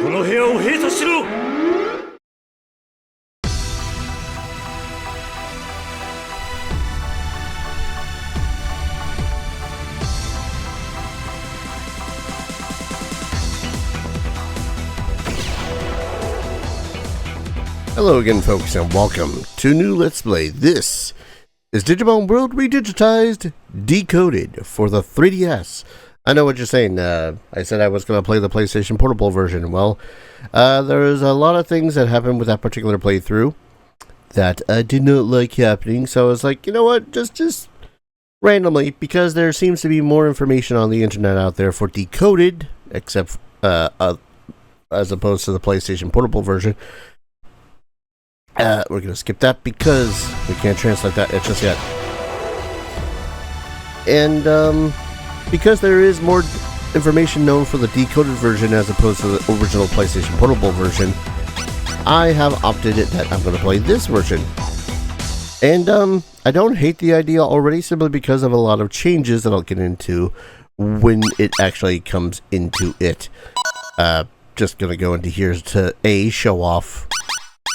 この部屋を閉鎖しろ。Hello again, folks, and welcome to a new Let's Play. This is Digimon World Redigitized Decoded for the 3DS. I know what you're saying. I said I was going to play the PlayStation Portable version. Well, there's a lot of things that happened with that particular playthrough that I did not like happening, so I was like, you know what, just randomly, because there seems to be more information on the internet out there for Decoded, except as opposed to the PlayStation Portable version. We're going to skip that because we can't translate that just yet. And, because there is more information known for the decoded version as opposed to the original PlayStation Portable version, I have opted it that I'm going to play this version. And, I don't hate the idea already simply because of a lot of changes that I'll get into when it actually comes into it. Just going to go into here to show off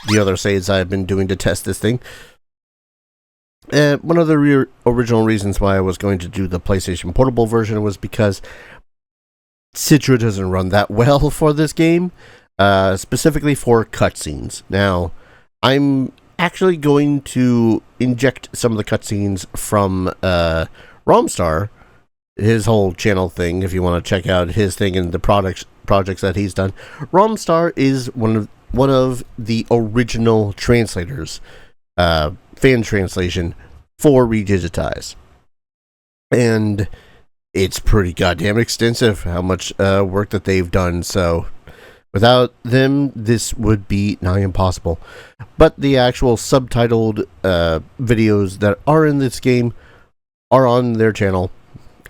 the other saves I've been doing to test this thing. One of the original reasons why I was going to do the PlayStation Portable version was because Citra doesn't run that well for this game, specifically for cutscenes. Now, I'm actually going to inject some of the cutscenes from Romstar, his whole channel thing, if you want to check out his thing and the projects that he's done. Romstar is one of the original translators, fan translation for Redigitize. And it's pretty goddamn extensive how much work that they've done, so without them, this would be nigh impossible. But the actual subtitled videos that are in this game are on their channel.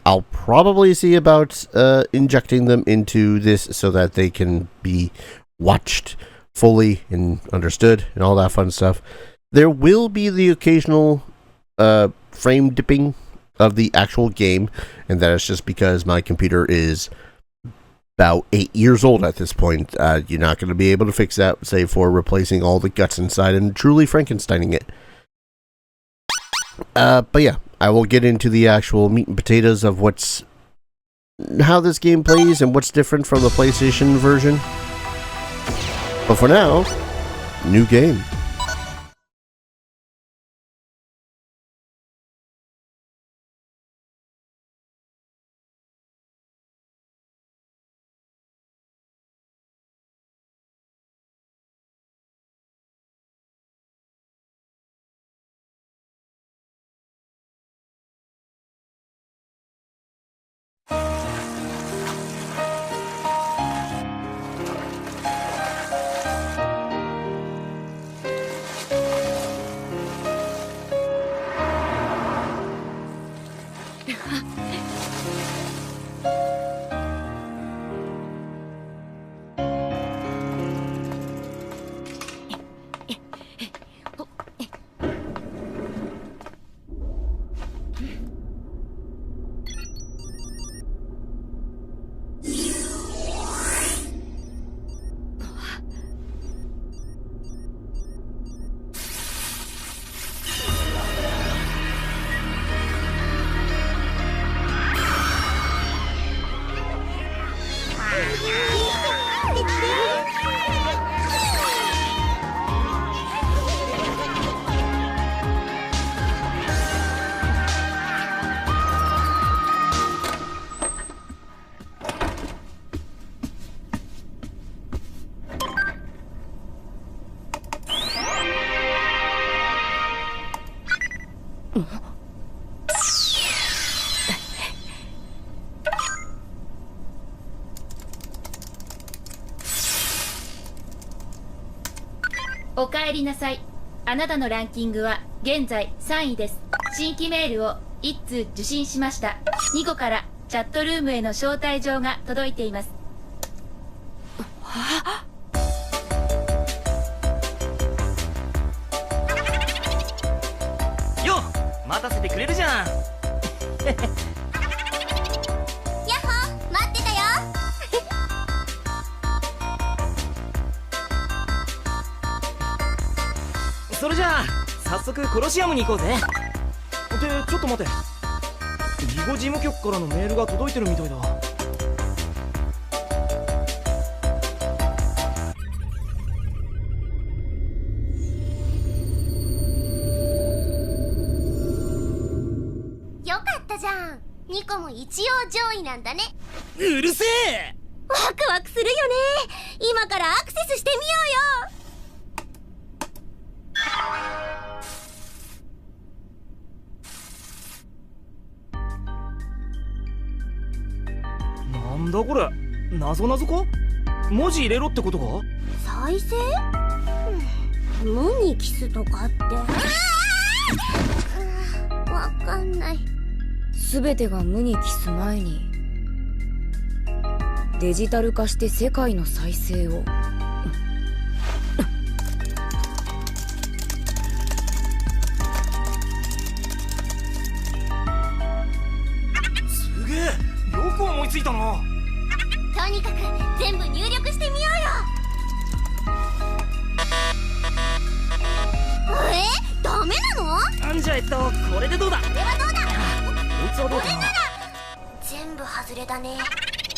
I'll probably see about injecting them into this so that they can be watched fully and understood and all that fun stuff. There will be the occasional frame dipping of the actual game, and that is just because my computer is about 8 years old at this point. You're not going to be able to fix that, save for replacing all the guts inside and truly Frankensteining it. But yeah, I will get into the actual meat and potatoes of how this game plays and what's different from the PlayStation version. But for now, new game.おかえりなさい。あなたのランキングは現在3位です。新規メールを1通受信しました。2個からチャットルームへの招待状が届いています。よっ、待たせてくれるじゃん。やっほー、待ってたよ。それじゃあ早速コロシアムに行こうぜ。ってちょっと待て、ギゴ事務局からのメールが届いてるみたいだ。よかったじゃん。ニコも一応上位なんだね。うるせえ。ワクワクするよね。今からアクセスしてみようよ。なんだこれ、謎か？文字入れろってことか？再生？無にキスとかってわかんない。全てが無に帰す前にデジタル化して世界の再生を。すげえ、よく思いついたな。とにかく全部入力してみようよ。ダメなの？じゃあこれでどうだ？これはどうだ？こいつはどうかな？全部外れだね。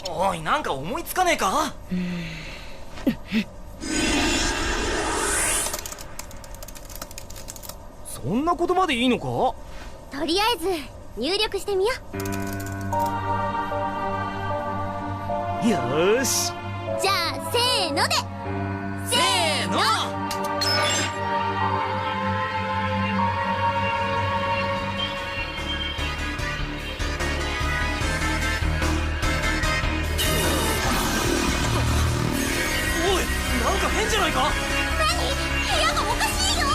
おい、なんか思いつかねえか？そんな言葉でいいのか？とりあえず入力してみよう。よーし。じゃあせーので。せーの。おい、なんか変じゃないか？何？部屋がおかしいよ。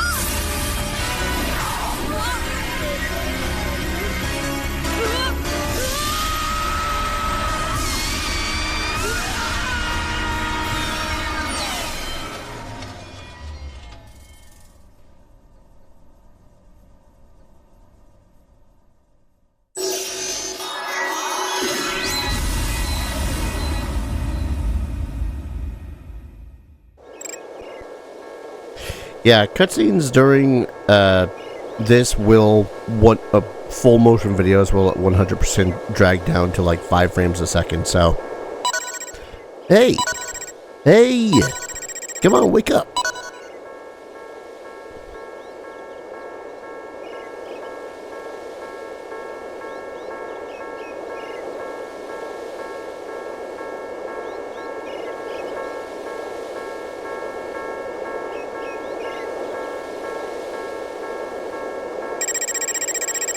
Yeah, cutscenes during this will full motion videos will 100% drag down to like 5 frames a second. So, hey, come on, wake up.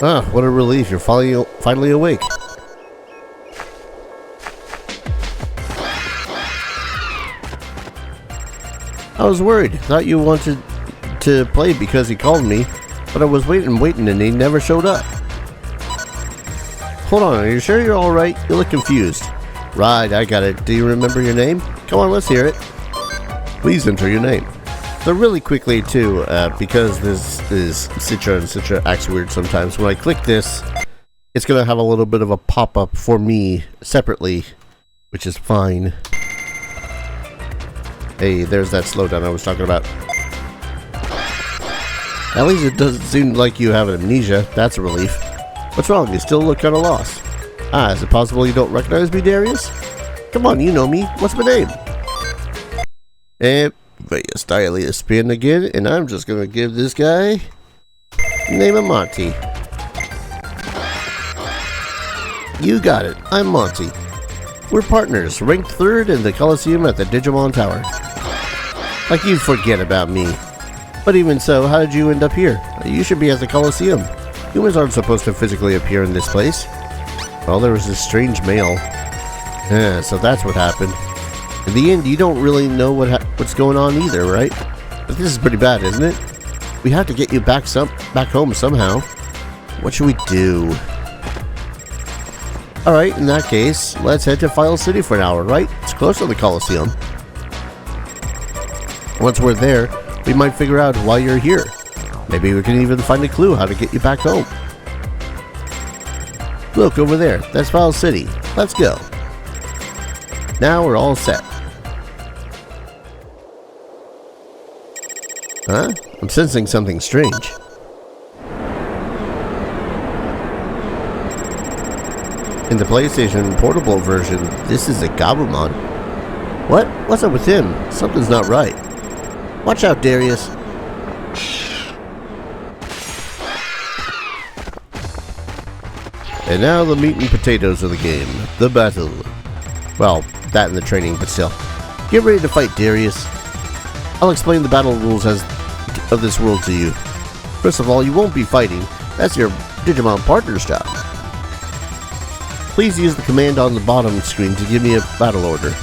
Ah, what a relief. You're finally awake. I was worried. Thought you wanted to play because he called me, but I was waiting and he never showed up. Hold on, are you sure you're alright? You look confused. Right, I got it. Do you remember your name? Come on, let's hear it. Please enter your name. So really quickly too, because this is Citra and Citra acts weird sometimes, when I click this, it's going to have a little bit of a pop-up for me separately, which is fine. Hey, there's that slowdown I was talking about. At least it doesn't seem like you have amnesia. That's a relief. What's wrong? You still look kind of lost. Ah, is it possible you don't recognize me, Darius? Come on, you know me. What's my name? Stylius spin again, and I'm just gonna give this guy name of Monty. You got it. I'm Monty. We're partners, ranked 3rd in the Coliseum at the Digimon Tower. Like you'd forget about me. But even so, how did you end up here? You should be at the Coliseum. Humans aren't supposed to physically appear in this place. Well, there was this strange male. Yeah, so that's what happened. In the end, you don't really know what's going on either, right? But this is pretty bad, isn't it? We have to get you back home somehow. What should we do? Alright, in that case, let's head to File City for an hour, right? It's close to the Coliseum. Once we're there, we might figure out why you're here. Maybe we can even find a clue how to get you back home. Look, over there. That's File City. Let's go. Now we're all set. Huh? I'm sensing something strange. In the PlayStation Portable version, this is a Gabumon. What? What's up with him? Something's not right. Watch out, Darius. And now the meat and potatoes of the game. The battle. Well, that and the training, but still. Get ready to fight, Darius. I'll explain the battle rules of this world to you. First of all, you won't be fighting. That's your Digimon partner's job. Please use the command on the bottom screen to give me a battle order.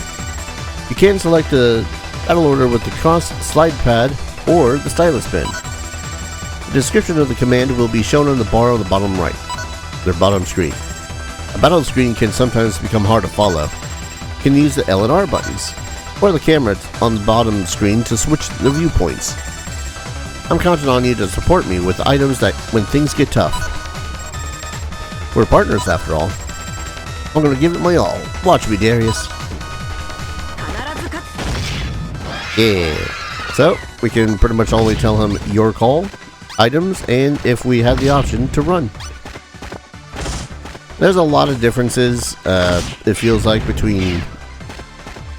You can select a battle order with the cross slide pad or the stylus pen. The description of the command will be shown on the bar on the bottom right, their bottom screen. A battle screen can sometimes become hard to follow. You can use the L and R buttons, or the camera on the bottom screen to switch the viewpoints. I'm counting on you to support me with items that when things get tough. We're partners after all. I'm gonna give it my all. Watch me, Darius. Yeah. So, we can pretty much only tell him your call, items, and if we have the option to run. There's a lot of differences, it feels like, between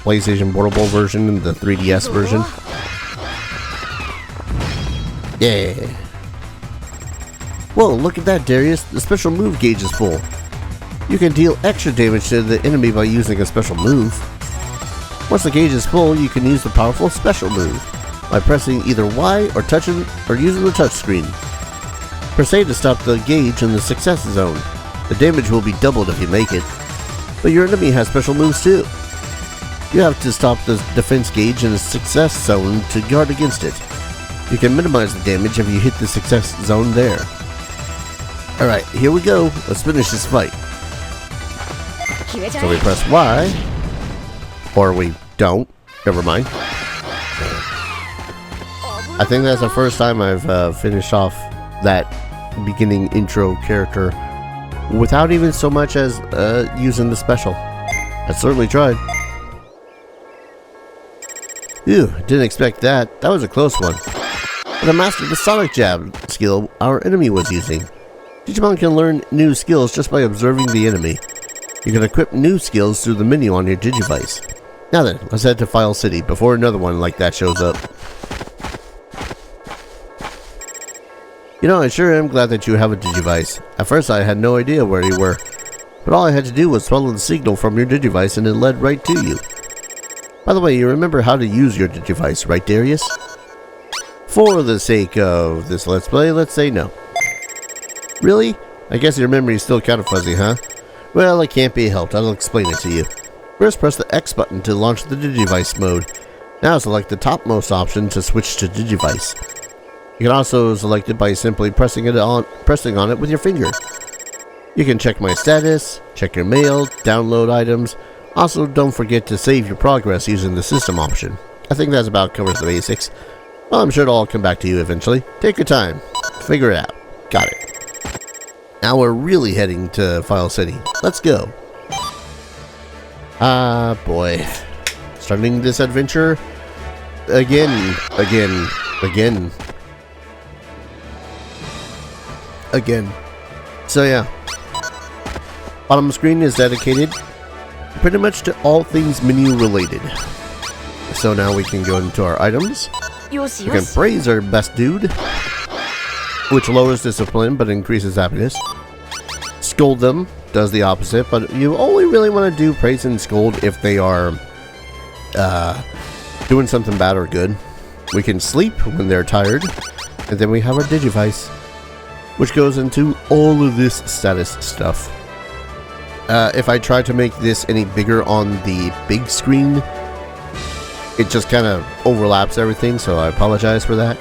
PlayStation Portable version and the 3DS version. Yeah. Whoa, look at that, Darius. The special move gauge is full. You can deal extra damage to the enemy by using a special move. Once the gauge is full, you can use the powerful special move by pressing either Y or using the touch screen. Press A to stop the gauge in the success zone. The damage will be doubled if you make it. But your enemy has special moves too. You have to stop the defense gauge in the success zone to guard against it. You can minimize the damage if you hit the success zone there. Alright, here we go. Let's finish this fight. So we press Y, or we don't, never mind. I think that's the first time I've finished off that beginning intro character without even so much as using the special. I certainly tried. Ew, didn't expect that. That was a close one. But I mastered the Sonic Jab skill our enemy was using. Digimon can learn new skills just by observing the enemy. You can equip new skills through the menu on your Digivice. Now then, let's head to File City before another one like that shows up. You know, I sure am glad that you have a Digivice. At first I had no idea where you were, but all I had to do was follow the signal from your Digivice and it led right to you. By the way, you remember how to use your Digivice, right, Darius? For the sake of this Let's Play, let's say no. Really? I guess your memory is still kind of fuzzy, huh? Well, it can't be helped. I'll explain it to you. First, press the X button to launch the Digivice mode. Now select the topmost option to switch to Digivice. You can also select it by simply pressing on it with your finger. You can check my status, check your mail, download items. Also, don't forget to save your progress using the system option. I think that's about covers the basics. Well, I'm sure it'll all come back to you eventually. Take your time. Figure it out. Got it. Now we're really heading to File City. Let's go. Ah, boy. Starting this adventure again. So yeah. Bottom screen is dedicated pretty much to all things menu related. So now we can go into our items. We can praise our best dude, which lowers discipline but increases happiness. Scold them does the opposite, but you only really want to do praise and scold if they are doing something bad or good. We can sleep when they're tired, and then we have our Digivice, which goes into all of this status stuff. If I try to make this any bigger on the big screen, it just kind of overlaps everything, so I apologize for that.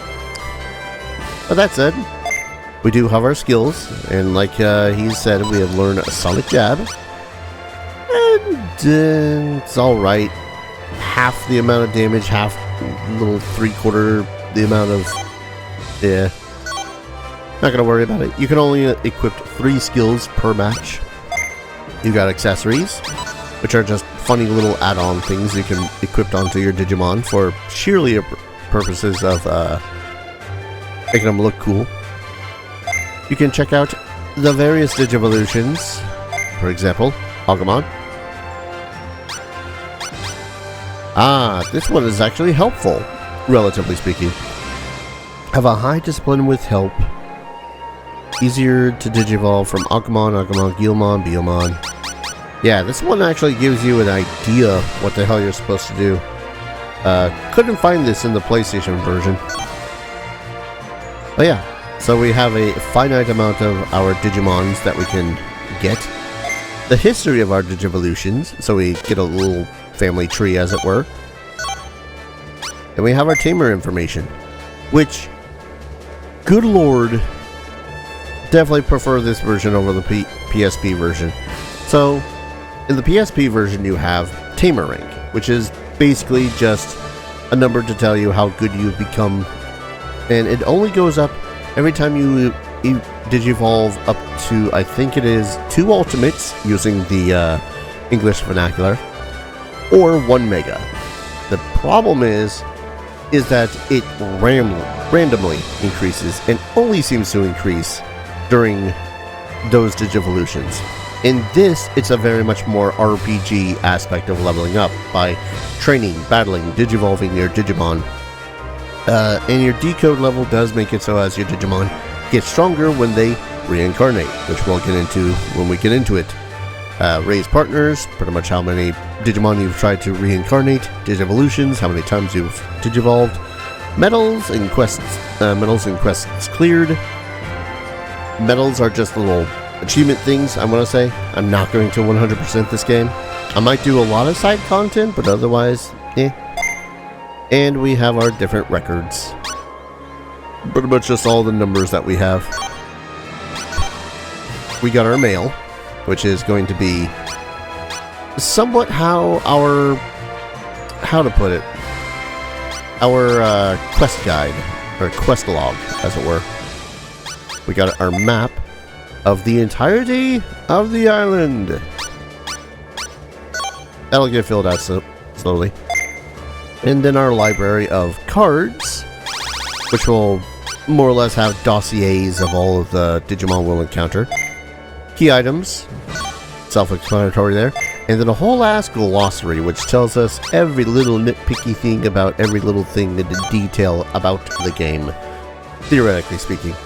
But that said, we do have our skills, and like he said, we have learned a Sonic Jab, and it's alright. Half the amount of damage, half little 3/4 the amount of, yeah. Not gonna worry about it. You can only equip 3 skills per match. You got accessories, which are just funny little add-on things you can equip onto your Digimon for sheerly purposes of making them look cool. You can check out the various Digivolutions. For example, Agumon. Ah, this one is actually helpful, relatively speaking. Have a high discipline with help. Easier to digivolve from Agumon, Guilmon, Biomon. Yeah, this one actually gives you an idea what the hell you're supposed to do. Couldn't find this in the PlayStation version. But yeah, so we have a finite amount of our Digimons that we can get. The history of our Digivolutions, so we get a little family tree as it were. And we have our tamer information, which, good lord, definitely prefer this version over the PSP version. So, in the PSP version you have tamer rank, which is basically just a number to tell you how good you've become. And it only goes up every time you digivolve up to, I think it is 2 ultimates, using the English vernacular, or 1 mega. The problem is that it randomly increases, and only seems to increase during those Digivolutions. In this, it's a very much more RPG aspect of leveling up by training, battling, digivolving your Digimon. And your Decode level does make it so as your Digimon get stronger when they reincarnate, which we'll get into when we get into it. Raise partners, pretty much how many Digimon you've tried to reincarnate, Digivolutions, how many times you've digivolved, medals and quests cleared. Medals are just little achievement things, I want to say. I'm not going to 100% this game. I might do a lot of side content, but otherwise, eh. And we have our different records. Pretty much just all the numbers that we have. We got our mail, which is going to be somewhat how to put it, our quest guide, or quest log, as it were. We got our map of the entirety of the island. That'll get filled out slowly. And then our library of cards, which will more or less have dossiers of all of the Digimon we'll encounter. Key items, self-explanatory there. And then a whole ass glossary, which tells us every little nitpicky thing about every little thing in detail about the game, theoretically speaking.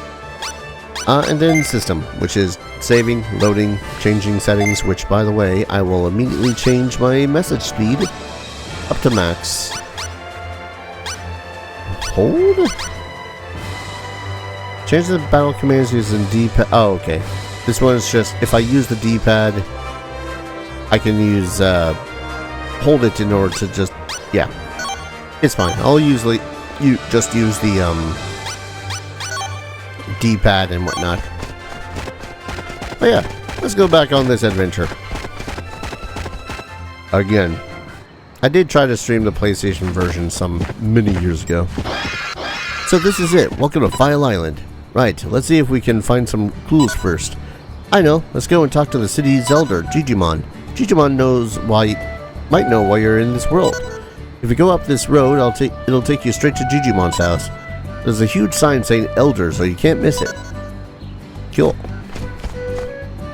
And then system, which is saving, loading, changing settings, which, by the way, I will immediately change my message speed up to max. Hold? Change the battle commands using D-pad. Oh, okay. This one is just, if I use the D-pad, I can use, hold it in order to just, yeah. It's fine. I'll usually just use the, D-pad and whatnot. But yeah, let's go back on this adventure. Again, I did try to stream the PlayStation version some many years ago. So this is it. Welcome to File Island. Right, let's see if we can find some clues first. I know, let's go and talk to the city's elder, Digimon. Digimon might know why you're in this world. If you go up this road, it'll take you straight to Digimon's house. There's a huge sign saying elder, so you can't miss it. Cool.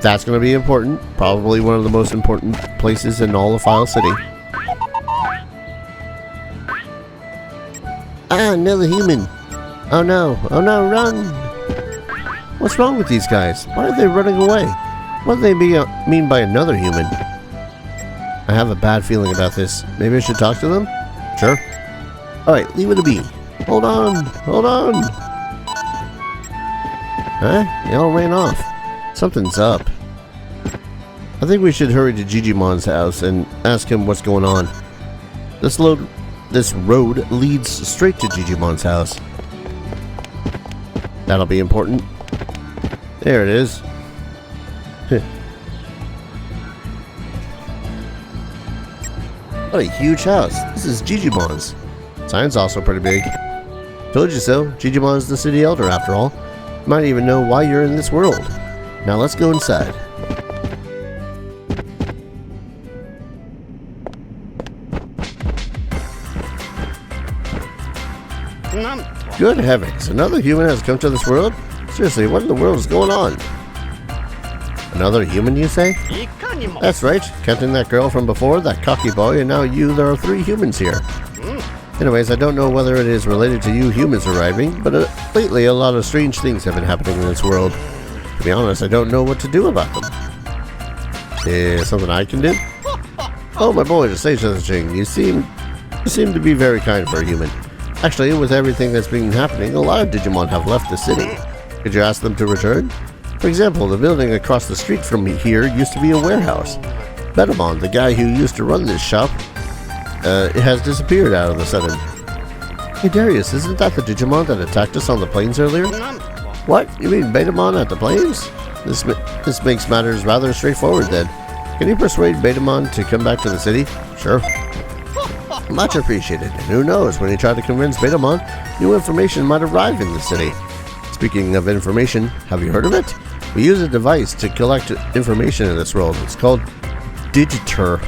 That's going to be important. Probably one of the most important places in all of File City. Ah, another human. Oh no, run! What's wrong with these guys? Why are they running away? What do they mean by another human? I have a bad feeling about this. Maybe I should talk to them? Sure. Alright, leave it to me. Hold on! Huh? They all ran off. Something's up. I think we should hurry to Digimon's house and ask him what's going on. This road leads straight to Digimon's house. That'll be important. There it is. What a huge house. This is Digimon's. Sign's also pretty big. Told you so. Digimon's the city elder after all. Might even know why you're in this world. Now let's go inside. Good heavens, another human has come to this world? Seriously, what in the world is going on? Another human, you say? That's right, counting that girl from before, that cocky boy, and now you, there are 3 humans here. Anyways, I don't know whether it is related to you humans arriving, but lately a lot of strange things have been happening in this world. To be honest, I don't know what to do about them. Is something I can do? Oh, my boy, to say such a thing, you seem to be very kind for a human. Actually, with everything that's been happening, a lot of Digimon have left the city. Could you ask them to return? For example, the building across the street from me here used to be a warehouse. Betamon, the guy who used to run this shop, it has disappeared out of the sudden. Hey Darius, isn't that the Digimon that attacked us on the plains earlier? What? You mean Betamon at the plains? This makes matters rather straightforward then. Can you persuade Betamon to come back to the city? Sure. Much appreciated. And who knows, when you try to convince Betamon, new information might arrive in the city. Speaking of information, have you heard of it? We use a device to collect information in this world. It's called Digitize.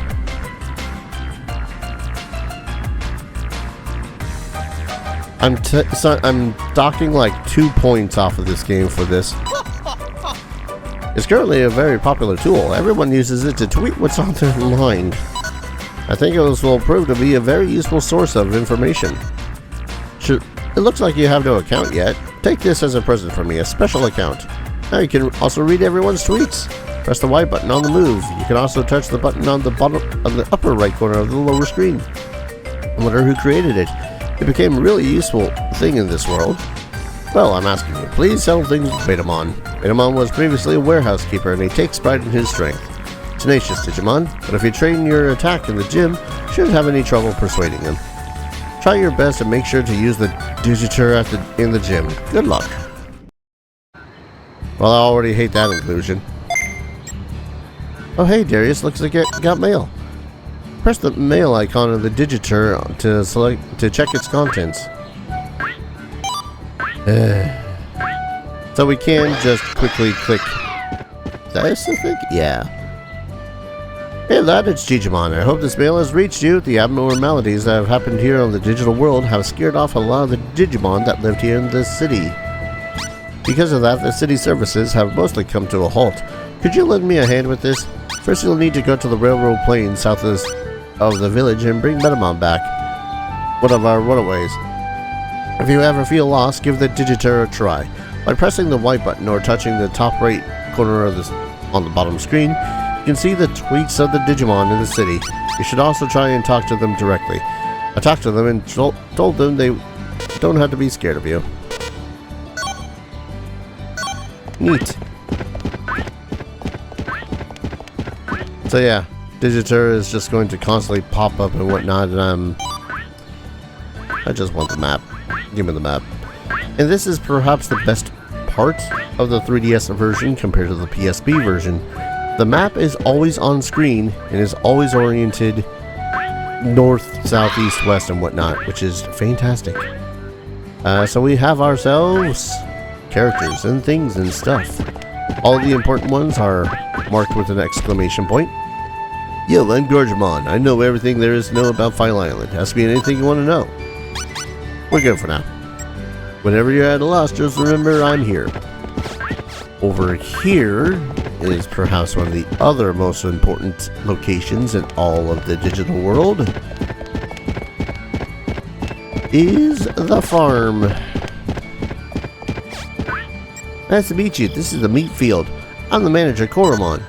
I'm docking like 2 points off of this game for this. It's currently a very popular tool. Everyone uses it to tweet what's on their mind. I think this will prove to be a very useful source of information. It looks like you have no account yet. Take this as a present from me, a special account. Now you can also read everyone's tweets. Press the Y button on the move. You can also touch the button on the bottom of the upper right corner of the lower screen. I wonder who created it. It became a really useful thing in this world. Well, I'm asking you, please settle things with Betamon. Betamon was previously a warehouse keeper and he takes pride in his strength. Tenacious Digimon, but if you train your attack in the gym, you shouldn't have any trouble persuading him. Try your best and make sure to use the Digitize in the gym. Good luck. Well, I already hate that inclusion. Oh hey Darius, looks like it got mail. Press the mail icon of the Digitize to check its contents. So we can just quickly click this, I think? Yeah. Hey lad, it's Digimon. I hope this mail has reached you. The abnormalities that have happened here on the digital world have scared off a lot of the Digimon that lived here in this city. Because of that, the city services have mostly come to a halt. Could you lend me a hand with this? First you'll need to go to the railroad plain south of the village and bring Betamon back. One of our runaways. If you ever feel lost, give the Digitize a try. By pressing the Y button or touching the top right corner of on the bottom screen, you can see the tweets of the Digimon in the city. You should also try and talk to them directly. I talked to them and told them they don't have to be scared of you. Neat. So yeah, Digitize is just going to constantly pop up and whatnot, and I just want the map. Give me the map. And this is perhaps the best part of the 3DS version compared to the PSP version. The map is always on screen and is always oriented north, south, east, west, and whatnot, which is fantastic. So we have ourselves characters and things and stuff. All the important ones are marked with an exclamation point. Yo, I'm Gorgemon. I know everything there is to know about File Island. Ask me anything you want to know. We're good for now. Whenever you're at a loss, just remember I'm here. Over here is perhaps one of the other most important locations in all of the digital world. Is the farm. Nice to meet you. This is the meat field. I'm the manager, Koromon.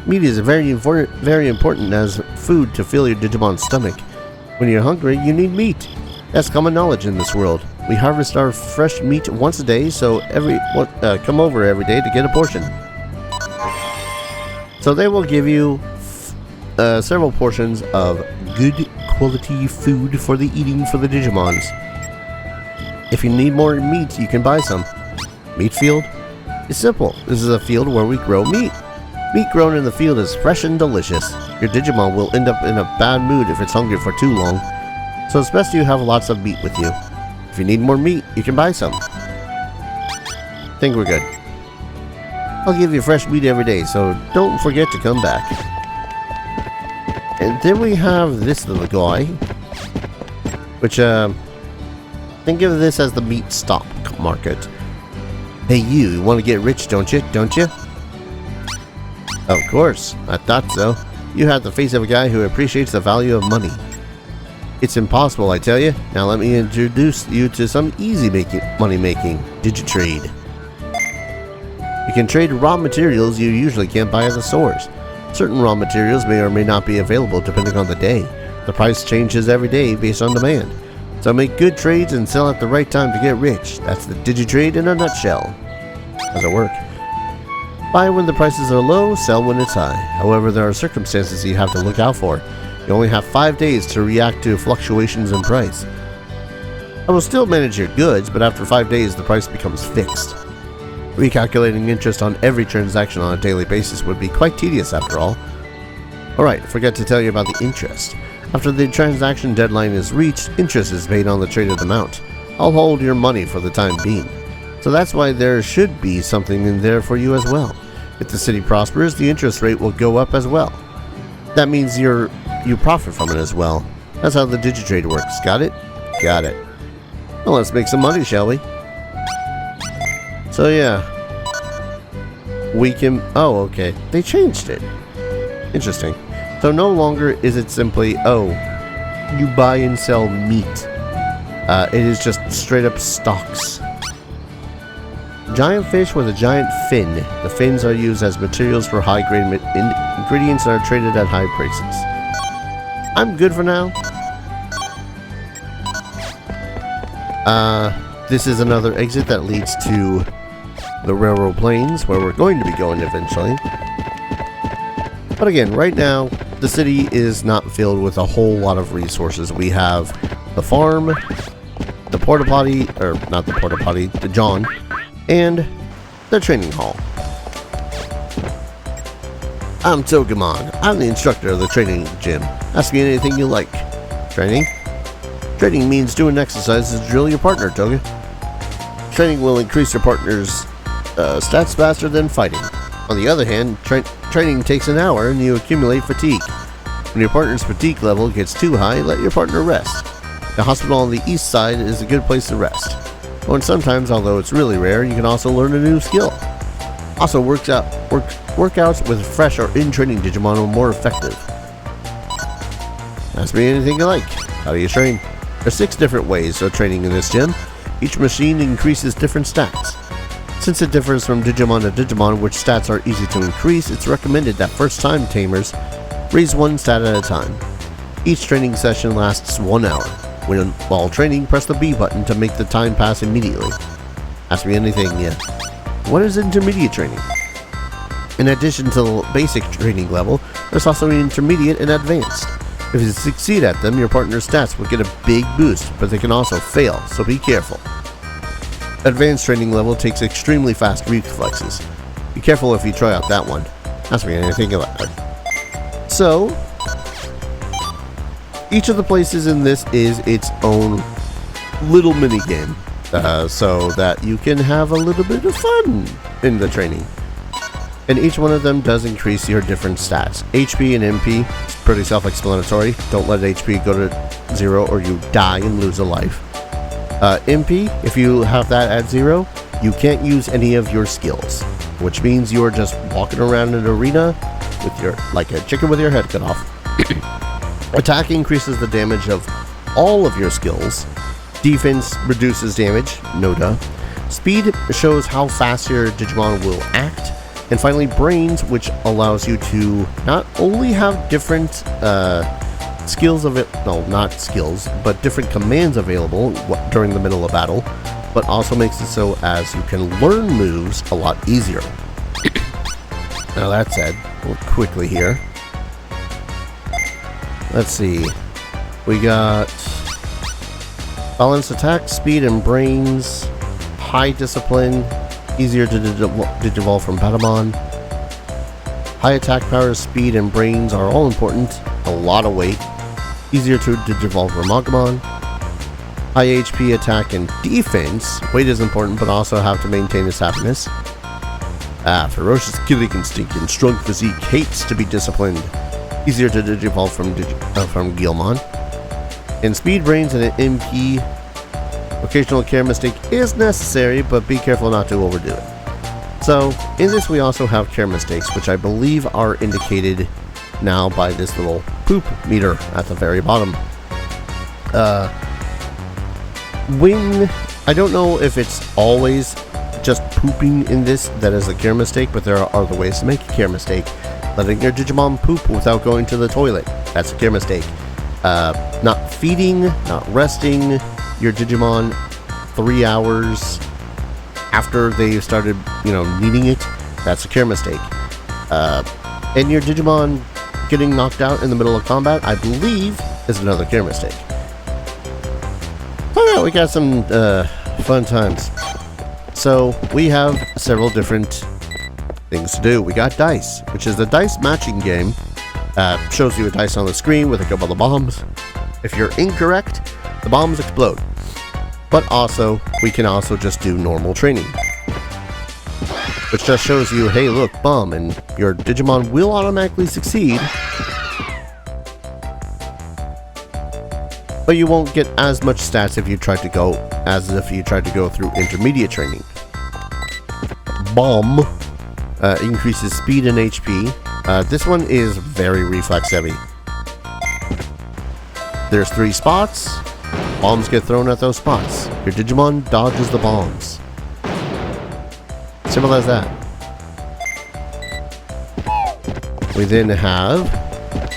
Meat is very important as food to fill your Digimon's stomach. When you're hungry, you need meat. That's common knowledge in this world. We harvest our fresh meat once a day, so come over every day to get a portion. So they will give you several portions of good quality food for the eating for the Digimons. If you need more meat, you can buy some. Meat field? It's simple. This is a field where we grow meat. Meat grown in the field is fresh and delicious. Your Digimon will end up in a bad mood if it's hungry for too long. So it's best you have lots of meat with you. If you need more meat, you can buy some. Think we're good. I'll give you fresh meat every day, so don't forget to come back. And then we have this little guy, which, Think of this as the meat stock market. Hey you want to get rich, don't you? Of course, I thought so. You have the face of a guy who appreciates the value of money. It's impossible, I tell you. Now let me introduce you to some easy money making, Digitrade. You can trade raw materials you usually can't buy at the stores. Certain raw materials may or may not be available depending on the day. The price changes every day based on demand. So make good trades and sell at the right time to get rich. That's the Digitrade in a nutshell. How does it work? Buy when the prices are low, sell when it's high. However, there are circumstances you have to look out for. You only have 5 days to react to fluctuations in price. I will still manage your goods, but after 5 days the price becomes fixed. Recalculating interest on every transaction on a daily basis would be quite tedious after all. Alright, forgot to tell you about the interest. After the transaction deadline is reached, interest is paid on the traded amount. I'll hold your money for the time being. So that's why there should be something in there for you as well. If the city prospers, the interest rate will go up as well. That means you profit from it as well. That's how the Digitrade works. Got it? Got it. Well, let's make some money, shall we? So yeah. We can... Oh, okay. They changed it. Interesting. So no longer is it simply, oh, you buy and sell meat. It is just straight up stocks. Giant fish with a giant fin. The fins are used as materials for high-grade ingredients and are traded at high prices. I'm good for now. This is another exit that leads to the railroad plains, where we're going to be going eventually. But again, right now, the city is not filled with a whole lot of resources. We have the farm, the porta potty, or not the porta potty, the John, and the training hall. I'm Digimon. I'm the instructor of the training gym. Ask me anything you like. Training? Training means doing exercises to drill your partner, Toga. Training will increase your partner's stats faster than fighting. On the other hand, training takes an hour and you accumulate fatigue. When your partner's fatigue level gets too high, let your partner rest. The hospital on the east side is a good place to rest. Oh, and sometimes, although it's really rare, you can also learn a new skill. Also, workouts with fresh or in-training Digimon are more effective. Ask me anything you like. How do you train? There are 6 different ways of training in this gym. Each machine increases different stats. Since it differs from Digimon to Digimon, which stats are easy to increase, it's recommended that first-time tamers raise 1 stat at a time. Each training session lasts 1 hour. While training, press the B button to make the time pass immediately. Ask me anything, yeah. What is intermediate training? In addition to the basic training level, there's also intermediate and advanced. If you succeed at them, your partner's stats will get a big boost, but they can also fail, so be careful. Advanced training level takes extremely fast reflexes. Be careful if you try out that one. Ask me anything you like. So, each of the places in this is its own little mini game, so that you can have a little bit of fun in the training. And each one of them does increase your different stats. HP and MP, it's pretty self-explanatory. Don't let HP go to 0 or you die and lose a life. MP, if you have that at 0, you can't use any of your skills, which means you're just walking around an arena with like a chicken with your head cut off. Attack increases the damage of all of your skills. Defense reduces damage, no duh. Speed shows how fast your Digimon will act. And finally, Brains, which allows you to not only have different skills of it, no, not skills, but different commands available during the middle of battle, but also makes it so as you can learn moves a lot easier. Now that said, we'll quickly here. Let's see. We got balanced attack, speed, and brains. High discipline, easier to digivolve from Patamon. High attack power, speed, and brains are all important. A lot of weight. Easier to digivolve from Agumon. High HP, attack, and defense. Weight is important, but also have to maintain his happiness. Ferocious killing instinct and strong physique, hates to be disciplined. Easier to digivolve from Guilmon. And speed, brains, and an MP Occasional care mistake is necessary, but be careful not to overdo it. So, in this we also have care mistakes, which I believe are indicated now by this little poop meter at the very bottom. I don't know if it's always just pooping in this that is a care mistake, but there are other ways to make a care mistake. Letting your Digimon poop without going to the toilet, that's a care mistake. Not feeding, not resting your Digimon 3 hours after they started, needing it, that's a care mistake. And your Digimon getting knocked out in the middle of combat, I believe, is another care mistake. Oh yeah, we got some fun times. So we have several different things to do. We got dice, which is the dice matching game. Shows you a dice on the screen with a couple of bombs. If you're incorrect, the bombs explode. But also, we can also just do normal training, which just shows you, hey look, bomb, and your Digimon will automatically succeed, but you won't get as much stats if you try to go through intermediate training. Bomb increases speed and HP. This one is very reflex heavy. There's 3 spots. Bombs get thrown at those spots. Your Digimon dodges the bombs. Simple as that. We then have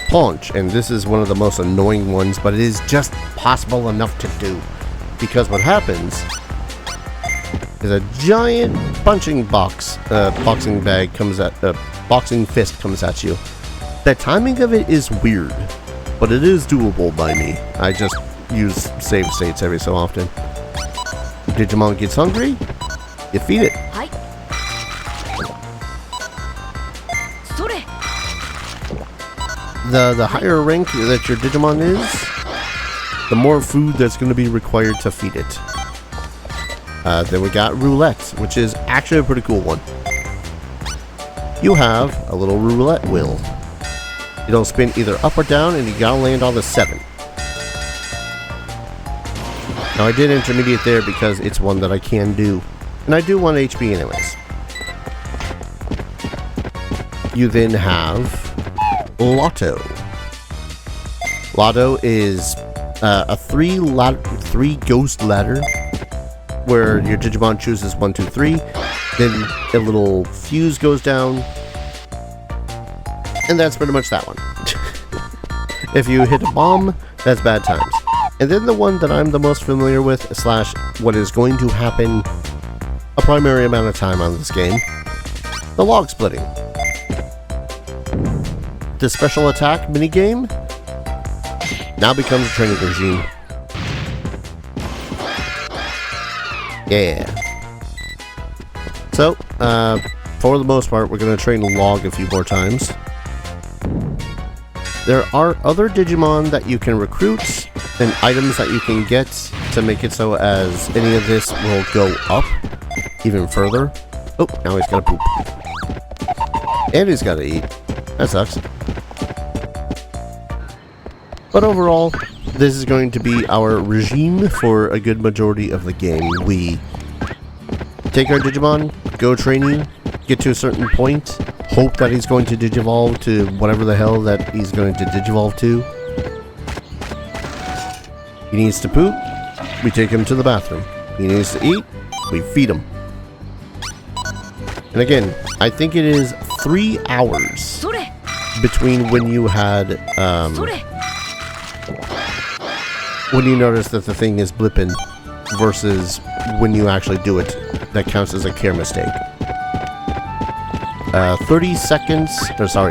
Punch, and this is one of the most annoying ones, but it is just possible enough to do. Because what happens is a giant boxing fist comes at you. The timing of it is weird, but it is doable by me. I just use save states every so often. Digimon gets hungry, you feed it. The higher rank that your Digimon is, the more food that's going to be required to feed it. Then we got roulette, which is actually a pretty cool one. You have a little roulette wheel. It'll spin either up or down, and you gotta land on the 7. Now I did intermediate there because it's one that I can do, and I do want HP anyways. You then have Lotto. Lotto is a 3 ghost ladder where your Digimon chooses 1, 2, 3. Then a little fuse goes down, and that's pretty much that one. If you hit a bomb, that's bad times. And then the one that I'm the most familiar with, / what is going to happen a primary amount of time on this game, the log splitting. The special attack minigame now becomes a training regime. Yeah. So, for the most part, we're going to train Log a few more times. There are other Digimon that you can recruit and items that you can get to make it so as any of this will go up even further. Oh, now he's got to poop. And he's got to eat. That sucks. But overall, this is going to be our regime for a good majority of the game. We take our Digimon, go training, get to a certain point, hope that he's going to digivolve to whatever the hell that he's going to digivolve to. He needs to poop, we take him to the bathroom. He needs to eat, we feed him. And again, I think it is 3 hours between when you had, when you notice that the thing is blipping versus when you actually do it. That counts as a care mistake.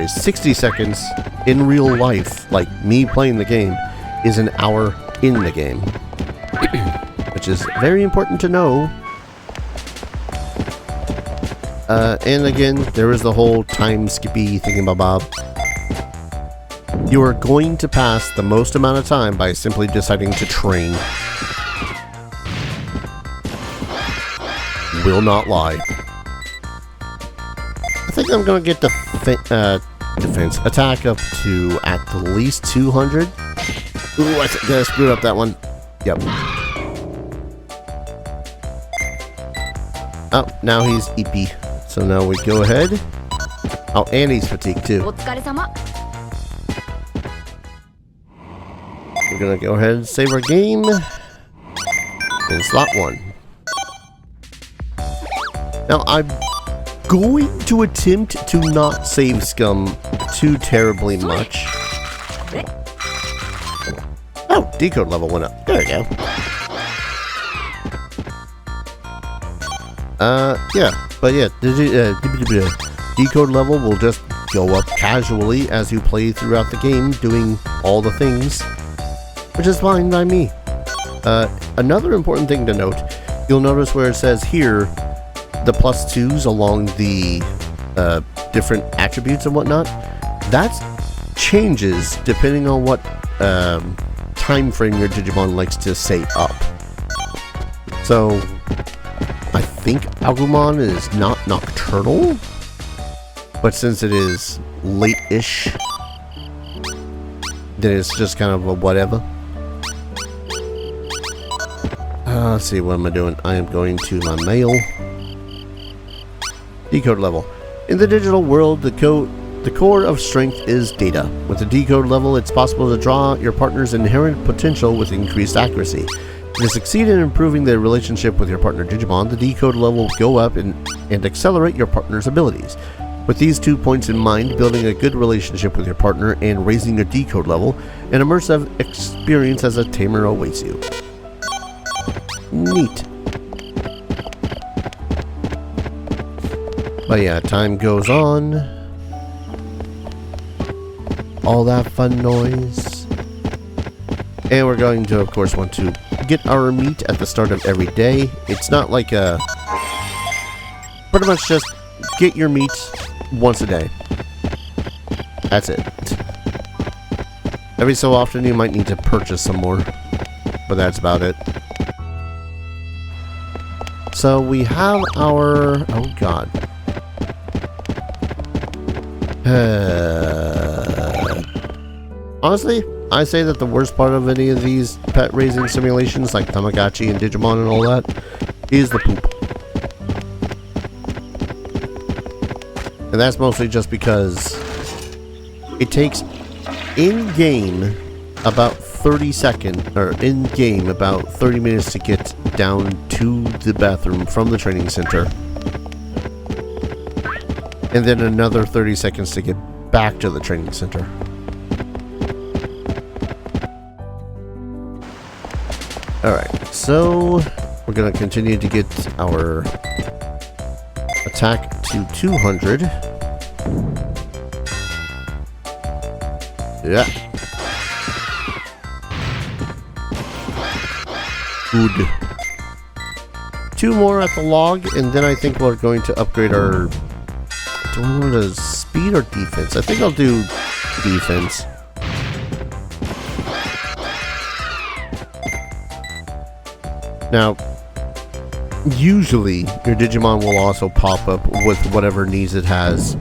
60 seconds in real life, like me playing the game, is an hour in the game. Which is very important to know. And again, there is the whole time skippy thingamabob. You are going to pass the most amount of time by simply deciding to train. Will not lie. I think I'm gonna get the defense attack up to at least 200. Ooh, I screwed up that one. Yep. Oh, now he's EP. So now we go ahead. Oh, and he's fatigued too. お疲れ様 We're gonna go ahead and save our game in slot 1. Now I'm going to attempt to not save scum too terribly much. Oh, decode level went up. There we go. Yeah, but yeah, decode level will just go up casually as you play throughout the game, doing all the things, which is fine by me. Another important thing to note, you'll notice where it says here, the +2s along the different attributes and whatnot, that changes depending on what time frame your Digimon likes to stay up. So, I think Agumon is not nocturnal, but since it is late-ish, then it's just kind of a whatever. Let's see, what am I doing? I am going to my mail. Decode level. In the digital world, the core of strength is data. With the decode level, it's possible to draw your partner's inherent potential with increased accuracy. To succeed in improving the relationship with your partner Digimon, the decode level will go up and accelerate your partner's abilities. With these 2 points in mind, building a good relationship with your partner and raising your decode level, an immersive experience as a tamer awaits you. Neat. But yeah, time goes on. All that fun noise. And we're going to, of course, want to get our meat at the start of every day. It's not like a... Pretty much just get your meat once a day. That's it. Every so often you might need to purchase some more. But that's about it. So we have our... Oh god. Honestly, I say that the worst part of any of these pet raising simulations like Tamagotchi and Digimon and all that is the poop. And that's mostly just because it takes in-game about 30 minutes to get down to the bathroom from the training center. And then another 30 seconds to get back to the training center. Alright, so we're going to continue to get our attack to 200. Yeah. Good. 2 more at the log, and then I think we're going to upgrade our... Do I want to speed or defense? I think I'll do defense. Now, usually your Digimon will also pop up with whatever needs it has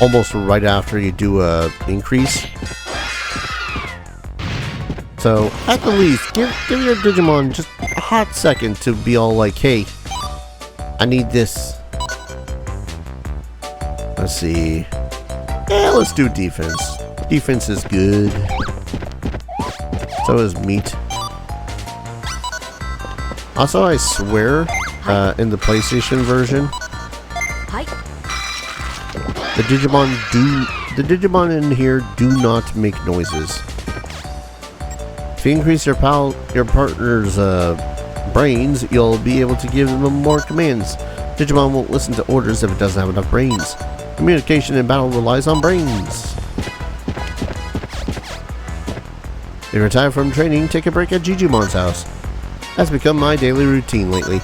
almost right after you do a increase. So, at the least, give your Digimon just a hot second to be all like, hey, I need this. Let's see. Yeah, let's do defense. Defense is good. So is meat. Also, I swear, in the PlayStation version, the Digimon in here do not make noises. If you increase your partner's brains, you'll be able to give them more commands. Digimon won't listen to orders if it doesn't have enough brains. Communication in battle relies on brains. If you're tired from training, take a break at Gigimon's house. That's become my daily routine lately.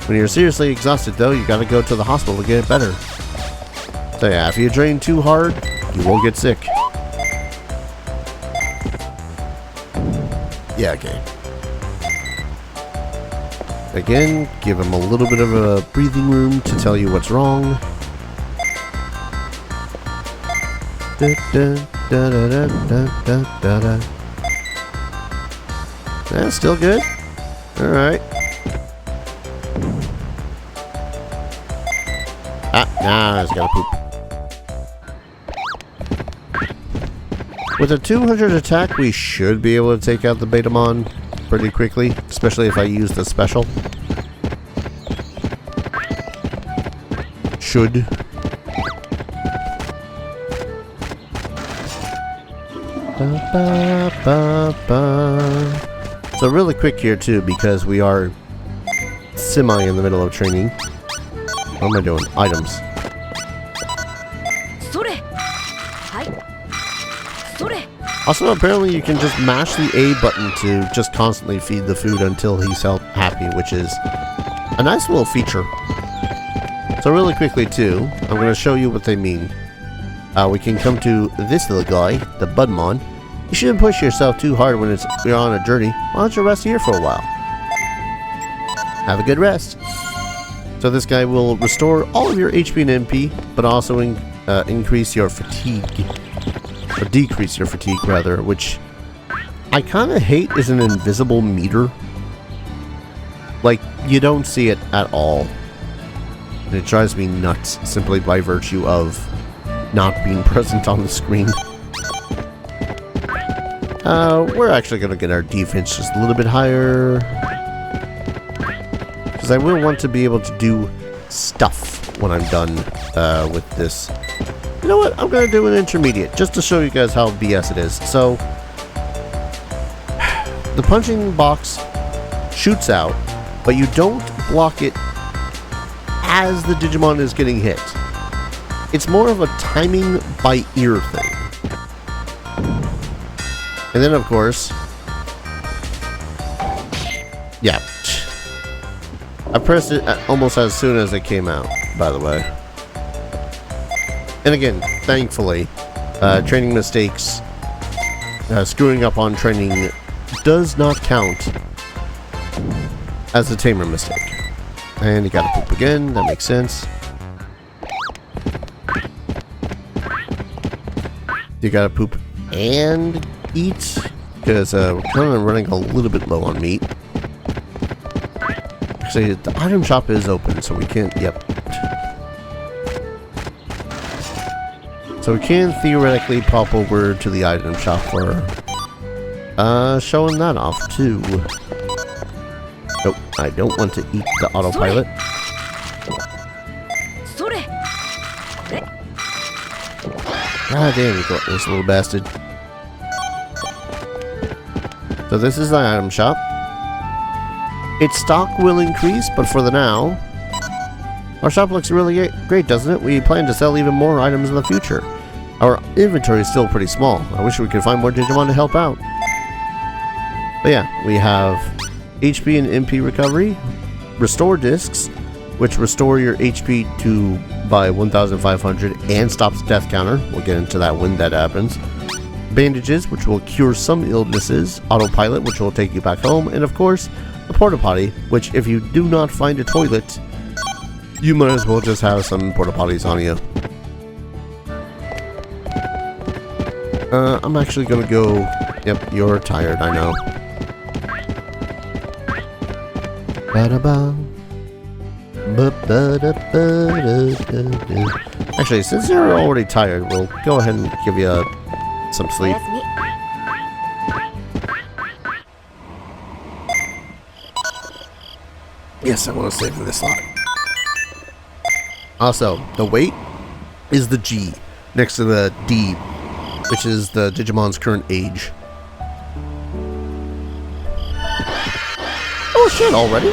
When you're seriously exhausted though, you gotta go to the hospital to get better. So yeah, if you train too hard, you will get sick. Yeah, okay. Again, give him a little bit of a breathing room to tell you what's wrong. That's still good. Alright. gotta poop. With a 200 attack, we should be able to take out the Betamon pretty quickly, especially if I use the special. Should. So really quick here too, because we are semi in the middle of training. What am I doing? Items. Also, apparently you can just mash the A button to just constantly feed the food until he's happy, which is a nice little feature. So really quickly too, I'm going to show you what they mean. We can come to this little guy, the Budmon. You shouldn't push yourself too hard when you're on a journey. Why don't you rest here for a while? Have a good rest. So this guy will restore all of your HP and MP, but also increase your fatigue. Or decrease your fatigue, rather, which I kind of hate is an invisible meter. Like, you don't see it at all. And it drives me nuts, simply by virtue of not being present on the screen. We're actually going to get our defense just a little bit higher. Because I will want to be able to do stuff when I'm done with this. You know what? I'm going to do an intermediate, just to show you guys how BS it is. So, the punching box shoots out, but you don't block it as the Digimon is getting hit. It's more of a timing by ear thing. And then, of course, yeah. I pressed it almost as soon as it came out, by the way. And again, thankfully, training mistakes, screwing up on training does not count as a tamer mistake. And you gotta poop again, that makes sense. You gotta poop and eat, because we're kind of running a little bit low on meat. Actually, the item shop is open, so we can't, yep. So we can theoretically pop over to the item shop for showing that off too. Nope, I don't want to eat the autopilot. Ah, damn you, this little bastard. So this is the item shop. Its stock will increase, but for the now, our shop looks really great, doesn't it? We plan to sell even more items in the future. Our inventory is still pretty small. I wish we could find more Digimon to help out. But yeah, we have HP and MP recovery, restore discs, which restore your HP by 1,500 and stops death counter. We'll get into that when that happens. Bandages, which will cure some illnesses. Autopilot, which will take you back home. And of course, a porta potty, which if you do not find a toilet, you might as well just have some porta potties on you. I'm actually gonna go... Yep, you're tired, I know. Actually, since you're already tired, we'll go ahead and give you some sleep. Yes, I want to save this slot. Also, the weight is the G next to the D, which is the Digimon's current age. Oh shit, already?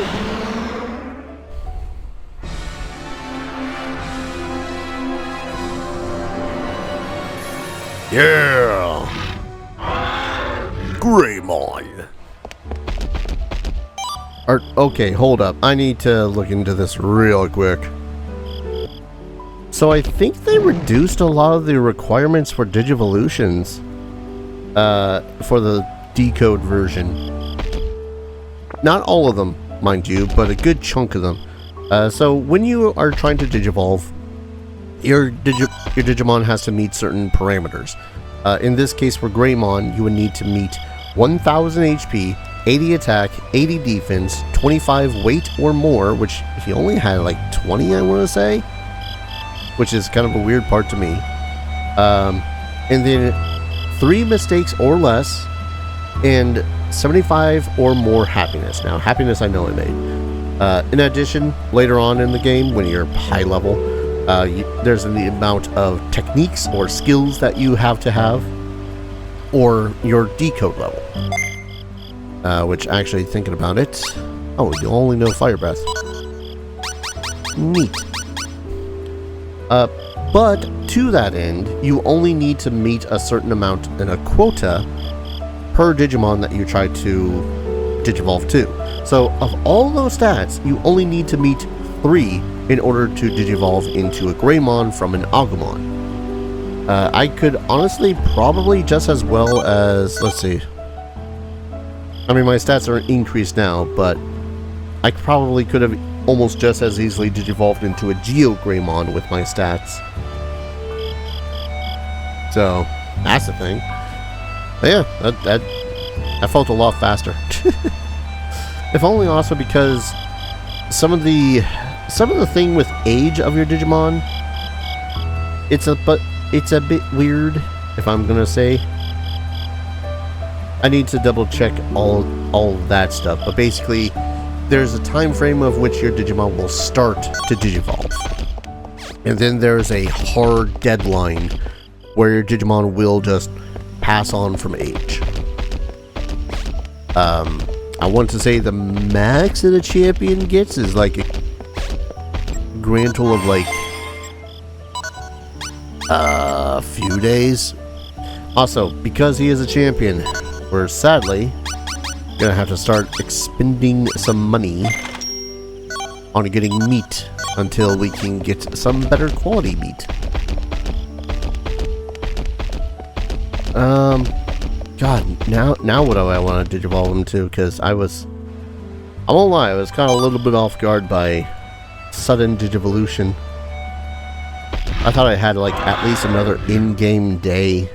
Yeah! Greymon! Okay, hold up. I need to look into this real quick. So I think they reduced a lot of the requirements for Digivolutions for the Decode version. Not all of them, mind you, but a good chunk of them. So when you are trying to Digivolve, your Digimon has to meet certain parameters. In this case, for Greymon, you would need to meet 1,000 HP, 80 attack, 80 defense, 25 weight or more, which if you only had like 20, I want to say, which is kind of a weird part to me. And then 3 mistakes or less, and 75 or more happiness. Now, happiness I know I made. In addition, later on in the game, when you're high level, there's the amount of techniques or skills that you have to have, or your decode level. Which, actually, thinking about it, oh, you only know fire breath. Neat. But to that end, you only need to meet a certain amount in a quota per Digimon that you try to Digivolve to. So, of all those stats, you only need to meet 3 in order to Digivolve into a Greymon from an Agumon. I could honestly probably just as well as, let's see. I mean, my stats are increased now, but I probably could have almost just as easily Digivolved into a Geo Greymon with my stats. So, that's the thing. But yeah, that felt a lot faster. If only also because some of the thing with age of your Digimon, it's a bit weird, if I'm gonna say. I need to double check all of that stuff, but basically there's a time frame of which your Digimon will start to Digivolve. And then there's a hard deadline where your Digimon will just pass on from age. I want to say the max that a champion gets is like a grand total of like a few days. Also, because he is a champion, we're sadly gonna have to start expending some money on getting meat until we can get some better quality meat. God, now what do I want to Digivolve him to? Because I won't lie, I was kind of a little bit off guard by sudden Digivolution. I thought I had like at least another in-game day.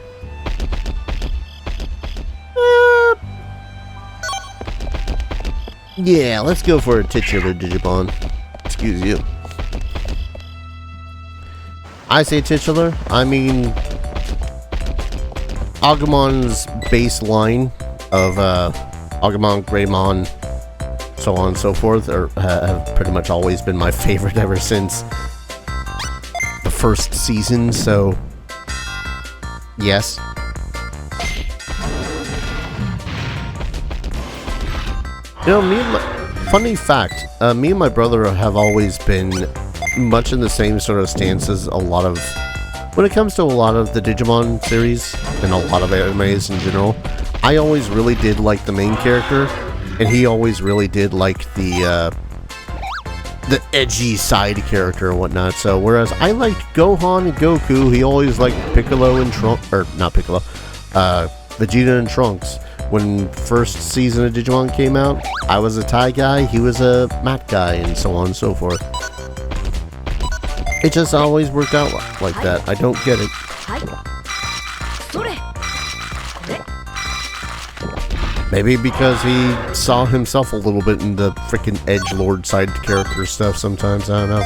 Yeah, let's go for a titular Digimon. Excuse you. I say titular, I mean Agumon's baseline of Agumon, Greymon, so on and so forth, have pretty much always been my favorite ever since the first season, so yes. You know, funny fact, me and my brother have always been much in the same sort of stance as when it comes to a lot of the Digimon series, and a lot of animes in general. I always really did like the main character, and he always really did like the edgy side character and whatnot. So, whereas I liked Gohan and Goku, he always liked Piccolo and Vegeta and Trunks. When first season of Digimon came out, I was a Tai guy, he was a Mat guy, and so on and so forth. It just always worked out like that. I don't get it. Maybe because he saw himself a little bit in the freaking edgelord side character stuff sometimes, I don't know.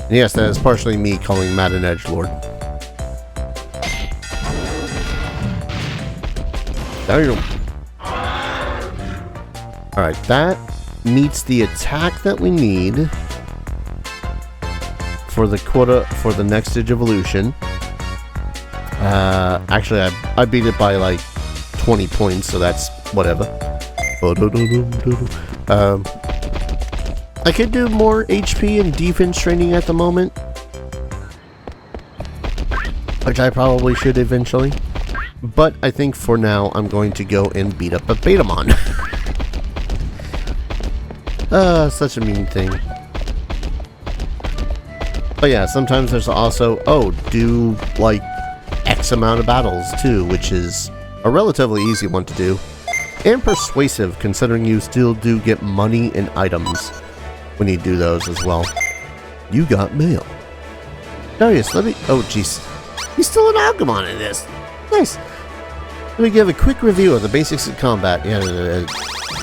And yes, that is partially me calling Matt an edgelord. There you go. Alright, that meets the attack that we need for the quota for the next Digivolution. Actually, I beat it by like 20 points, so that's whatever. I could do more HP and defense training at the moment, which I probably should eventually. But I think for now, I'm going to go and beat up a Betamon. Such a mean thing. But yeah, sometimes there's also, do like X amount of battles too, which is a relatively easy one to do. And persuasive, considering you still do get money and items when you do those as well. You got mail. Darius, let me... Oh, jeez. He's still an Agumon in this. Nice. Let me give a quick review of the basics of combat. Yeah,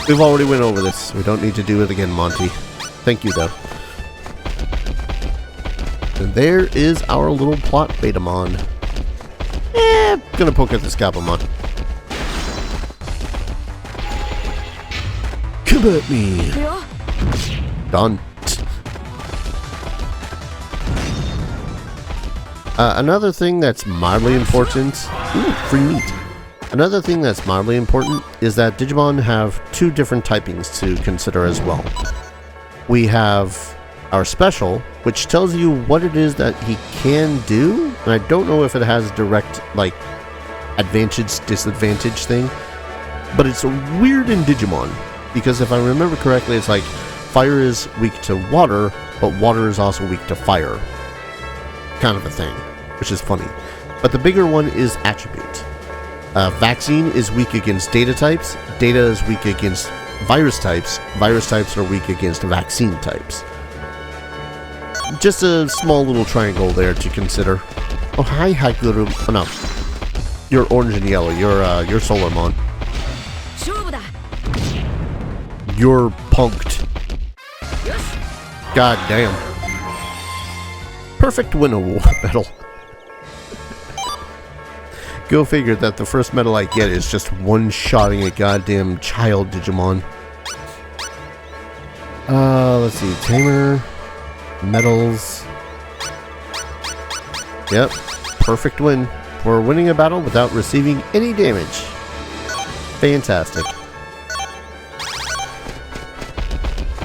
we've already went over this. We don't need to do it again, Monty. Thank you, though. And there is our little plot Betamon. Gonna poke at this Gabumon. Come at me. Done. Another thing that's mildly important. Ooh, free meat. Another thing that's mildly important is that Digimon have two different typings to consider as well. We have our special, which tells you what it is that he can do, and I don't know if it has direct, like, advantage, disadvantage thing, but it's weird in Digimon, because if I remember correctly, it's like, fire is weak to water, but water is also weak to fire. Kind of a thing, which is funny. But the bigger one is attribute. Vaccine is weak against data types, data is weak against virus types are weak against vaccine types. Just a small little triangle there to consider. Oh, hi, Haikuru. Oh, no. You're orange and yellow. You're Solarmon. You're punked. God damn. Perfect winner medal. Go figure that the first medal I get is just one-shotting a goddamn child Digimon. Let's see. Tamer. Medals. Yep. Perfect win. For winning a battle without receiving any damage. Fantastic.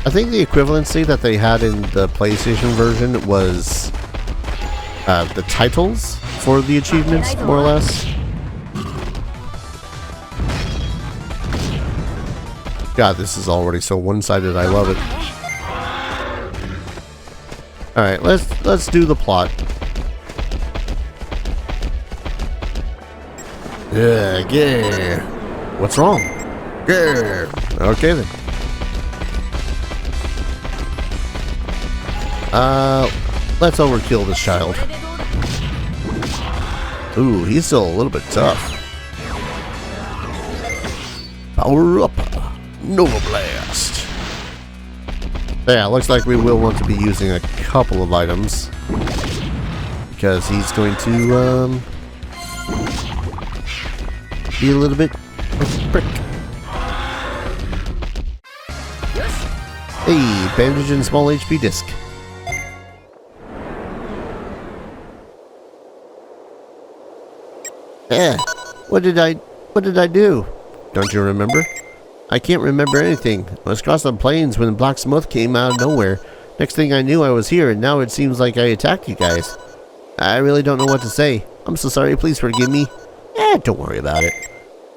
I think the equivalency that they had in the PlayStation version was the titles for the achievements, more or less. God, this is already so one-sided. I love it. All right, let's do the plot. Yeah. What's wrong? Yeah. Okay then. Let's overkill this child. Ooh, he's still a little bit tough. Power up. Nova Blast. Yeah, looks like we will want to be using a couple of items. Because he's going to, be a little bit of a prick. Hey, bandage and small HP disc. What did I do? Don't you remember? I can't remember anything. I was across the plains when Black Smoke came out of nowhere. Next thing I knew, I was here, and now it seems like I attacked you guys. I really don't know what to say. I'm so sorry, please forgive me. Don't worry about it.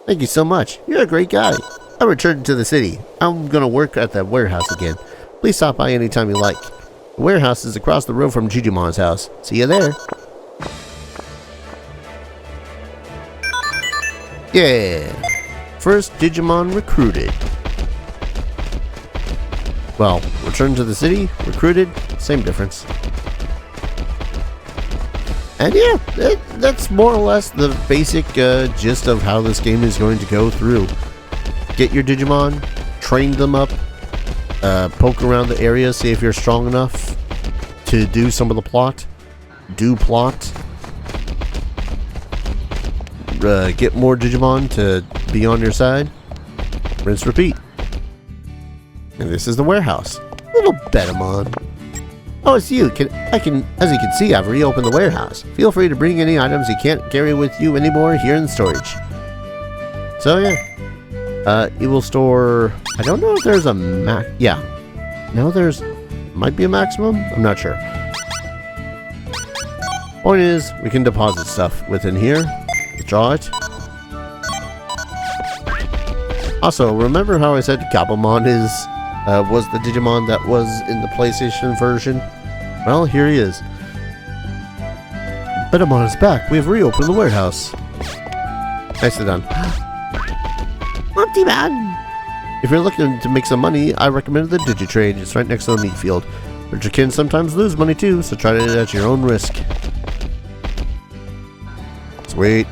Thank you so much. You're a great guy. I returned to the city. I'm gonna work at that warehouse again. Please stop by anytime you like. The warehouse is across the road from Digimon's house. See you there. Yeah. First Digimon recruited. Well, return to the city, recruited, same difference. And yeah, that's more or less the basic gist of how this game is going to go through. Get your Digimon, train them up, poke around the area, see if you're strong enough to do some of the plot. Do plot. Get more Digimon to be on your side. Rinse, repeat. And this is the warehouse. Little Betamon. Oh, it's you. As you can see, I've reopened the warehouse. Feel free to bring any items you can't carry with you anymore here in the storage. So yeah. It will store... I don't know if there's a max... Yeah. No, there's... Might be a maximum? I'm not sure. Point is, we can deposit stuff within here. Withdraw it. Also, remember how I said Gabumon was the Digimon that was in the PlayStation version? Well, here he is. Betamon is back. We have reopened the warehouse. Nicely done. Optiman! If you're looking to make some money, I recommend the Digitrade. It's right next to the meat field. But you can sometimes lose money too, so try it at your own risk. Sweet.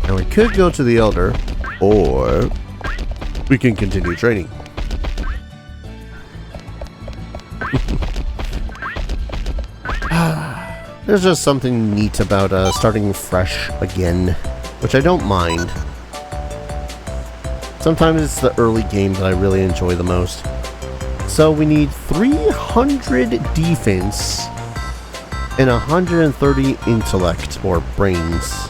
Now we could go to the Elder, or we can continue training. There's just something neat about starting fresh again, which I don't mind. Sometimes it's the early game that I really enjoy the most. So we need 300 defense and 130 intellect or brains.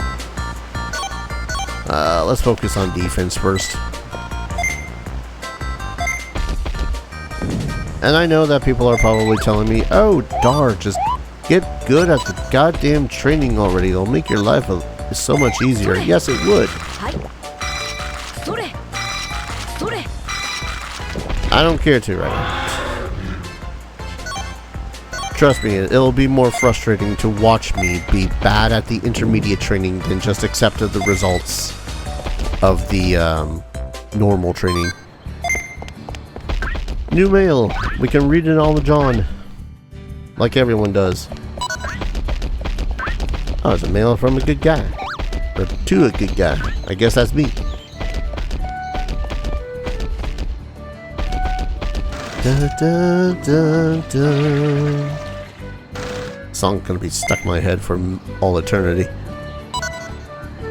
Let's focus on defense first. And I know that people are probably telling me, oh, Dar, just get good at the goddamn training already. It'll make your life so much easier. Yes, it would. I don't care to right now. Trust me, it'll be more frustrating to watch me be bad at the intermediate training than just accept the results of the normal training. New mail. We can read it all to John. Like everyone does. Oh, it's a mail from a good guy. Or to a good guy. I guess that's me. Dun, dun, dun, dun. Song's gonna be stuck in my head for all eternity.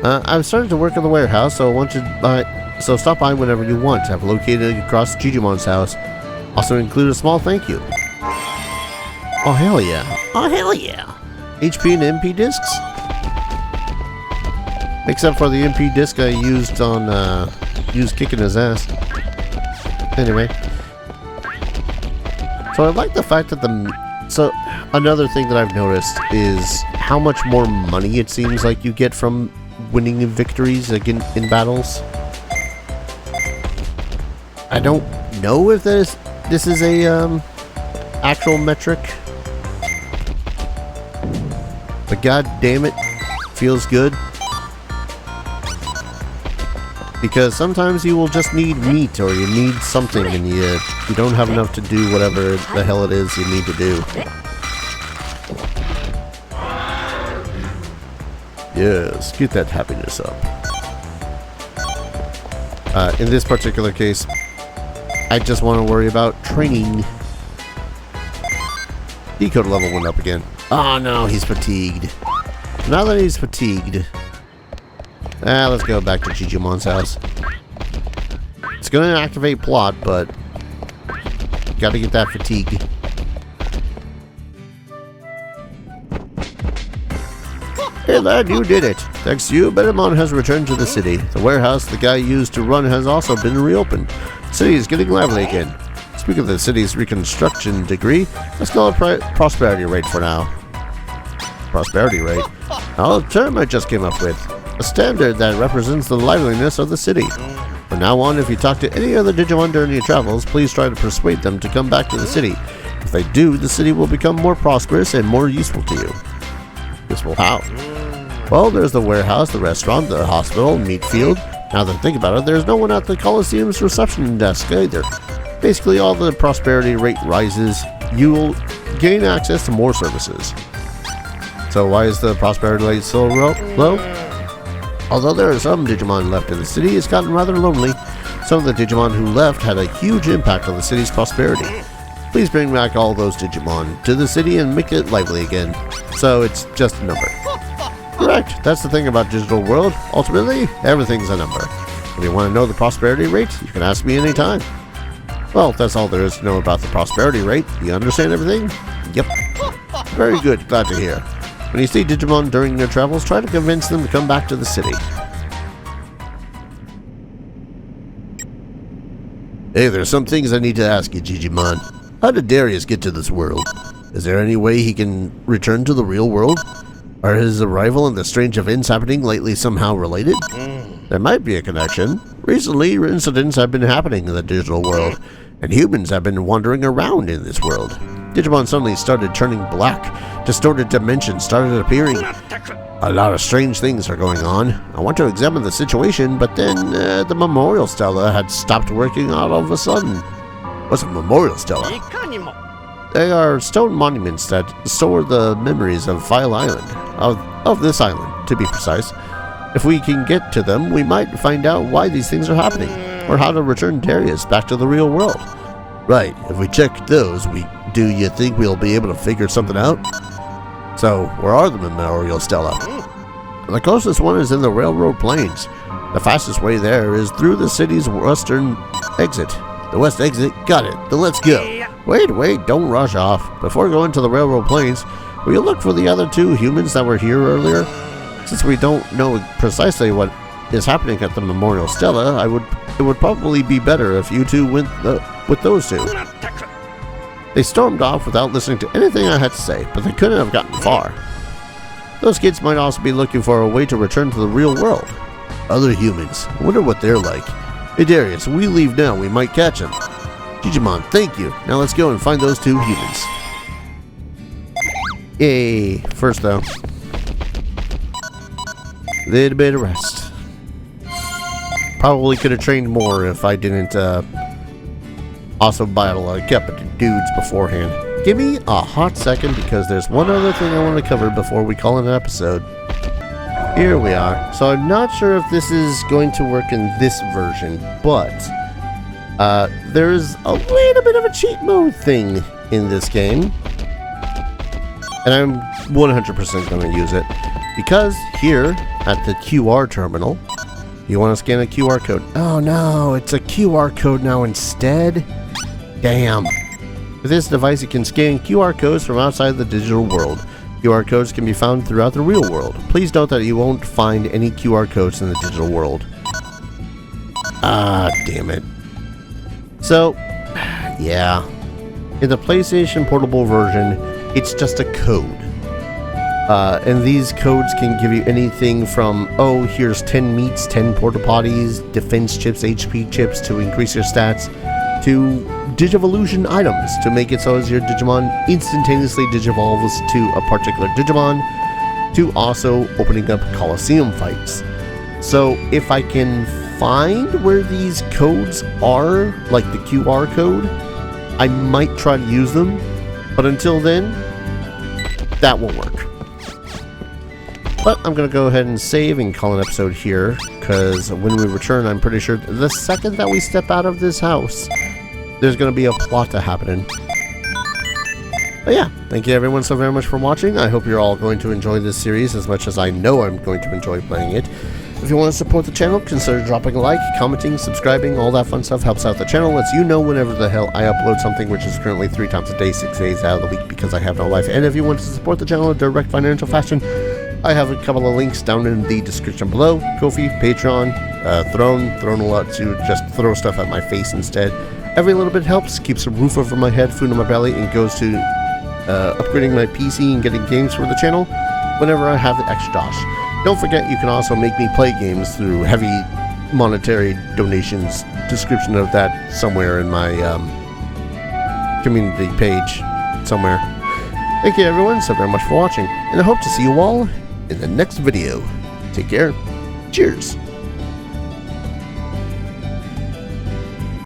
I've started to work in the warehouse, so stop by whenever you want. I've located across Digimon's house. Also include a small thank you. Oh hell yeah! Oh hell yeah! HP and MP discs, except for the MP disc I used on used kicking his ass. Anyway. So I like the fact that so another thing that I've noticed is how much more money it seems like you get from winning victories again in battles. I don't know if this is a actual metric, but god damn it, feels good. Because sometimes you will just need meat or you need something and you don't have enough to do whatever the hell it is you need to do. Yes, get that happiness up. In this particular case, I just want to worry about training. Decode level went up again. Oh no, he's fatigued. Now that he's fatigued, let's go back to Digimon's house. It's going to activate plot, but got to get that fatigue. Hey lad, you did it. Thanks to you, Digimon has returned to the city. The warehouse the guy used to run has also been reopened. The city is getting lively again. Speaking of the city's reconstruction degree, let's call it prosperity rate for now. Prosperity rate? A term I just came up with. A standard that represents the liveliness of the city. From now on, if you talk to any other Digimon during your travels, please try to persuade them to come back to the city. If they do, the city will become more prosperous and more useful to you. Useful how? Well, there's the warehouse, the restaurant, the hospital, meat field. Now that I think about it, there's no one at the Coliseum's reception desk either. Basically, all the prosperity rate rises, you'll gain access to more services. So why is the prosperity rate so low? Although there are some Digimon left in the city, it's gotten rather lonely. Some of the Digimon who left had a huge impact on the city's prosperity. Please bring back all those Digimon to the city and make it lively again. So it's just a number. Correct, that's the thing about Digital World. Ultimately, everything's a number. If you want to know the prosperity rate, you can ask me anytime. Well, that's all there is to know about the prosperity rate. You understand everything? Yep. Very good, glad to hear. When you see Digimon during their travels, try to convince them to come back to the city. Hey, there's some things I need to ask you, Digimon. How did Darius get to this world? Is there any way he can return to the real world? Are his arrival and the strange events happening lately somehow related? There might be a connection. Recently, incidents have been happening in the digital world, and humans have been wandering around in this world. Digimon suddenly started turning black. Distorted dimensions started appearing. A lot of strange things are going on. I want to examine the situation, but then the memorial stela had stopped working all of a sudden. What's a memorial stela? They are stone monuments that store the memories of File Island. Of this island, to be precise. If we can get to them, we might find out why these things are happening, or how to return Darius back to the real world. Right, if we check those, do you think we'll be able to figure something out? So, where are the Memorial Stella? The closest one is in the railroad plains. The fastest way there is through the city's western exit. The west exit? Got it. Then let's go. Wait, don't rush off. Before going to the railroad plains, will you look for the other two humans that were here earlier? Since we don't know precisely what is happening at the Memorial Stella, it would probably be better if you two went with those two. They stormed off without listening to anything I had to say, but they couldn't have gotten far. Those kids might also be looking for a way to return to the real world. Other humans. I wonder what they're like. Hey Darius, if we leave now, we might catch them. Digimon, thank you. Now let's go and find those two humans. Yay. First though, little bit of rest. Probably could have trained more if I didn't also battle a couple of dudes beforehand. Give me a hot second because there's one other thing I want to cover before we call it an episode. Here we are. So I'm not sure if this is going to work in this version, but there's a little bit of a cheat mode thing in this game. And I'm 100% going to use it. Because here at the QR terminal, you want to scan a QR code. Oh no, it's a QR code now instead? Damn. With this device, you can scan QR codes from outside the digital world. QR codes can be found throughout the real world. Please note that you won't find any QR codes in the digital world. Ah, damn it. So, yeah. In the PlayStation Portable version, it's just a code. And these codes can give you anything from, oh, here's 10 meats, 10 porta potties, defense chips, HP chips to increase your stats, to Digivolution items to make it so as your Digimon instantaneously digivolves to a particular Digimon, to also opening up Coliseum fights. So if I can find where these codes are, like the QR code, I might try to use them, but until then, that won't work. But I'm going to go ahead and save and call an episode here, because when we return, I'm pretty sure the second that we step out of this house, there's going to be a plot to happening. But yeah, thank you everyone so very much for watching. I hope you're all going to enjoy this series as much as I know I'm going to enjoy playing it. If you want to support the channel, consider dropping a like, commenting, subscribing, all that fun stuff helps out the channel, lets you know whenever the hell I upload something, which is currently 3 times a day, 6 days out of the week because I have no life. And if you want to support the channel in a direct financial fashion, I have a couple of links down in the description below. Ko-fi, Patreon, Throne a lot to just throw stuff at my face instead. Every little bit helps, keeps a roof over my head, food in my belly, and goes to upgrading my PC and getting games for the channel whenever I have the extra dosh. Don't forget you can also make me play games through heavy monetary donations. Description of that somewhere in my community page somewhere. Thank you everyone so very much for watching, and I hope to see you all in the next video. Take care. Cheers.